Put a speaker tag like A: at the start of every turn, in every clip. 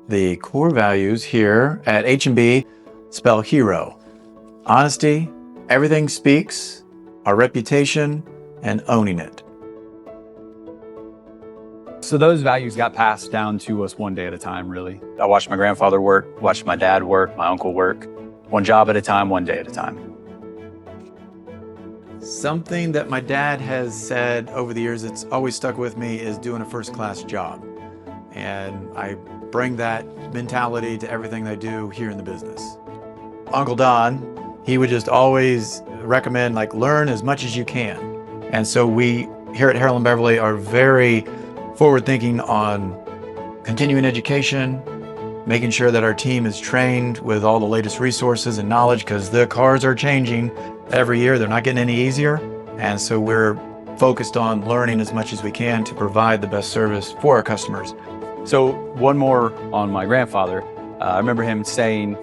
A: The core values here at H&B spell hero. Honesty, everything speaks, our reputation, and owning it.
B: So those values got passed down to us one day at a time, really. I watched my grandfather work, watched my dad work, my uncle work, one job at a time, one day at a time.
A: Something that my dad has said over the years that's always stuck with me is doing a first-class job. And I bring that mentality to everything I do here in the business. Uncle Don, he would just always recommend, like, learn as much as you can. And so we here at Harrell Beverly are very forward-thinking on continuing education, making sure that our team is trained with all the latest resources and knowledge, because the cars are changing every year. They're not getting any easier. And so we're focused on learning as much as we can to provide the best service for our customers.
B: So one more on my grandfather. I remember him saying,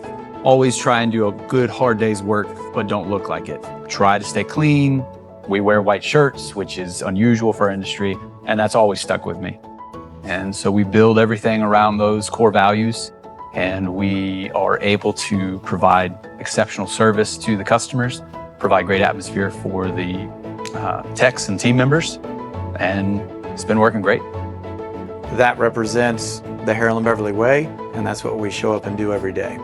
B: always try and do a good hard day's work, but don't look like it. Try to stay clean. We wear white shirts, which is unusual for our industry, and that's always stuck with me. And so we build everything around those core values, and we are able to provide exceptional service to the customers, provide great atmosphere for the techs and team members, and it's been working great.
A: That represents the Harrell Beverly way, and that's what we show up and do every day.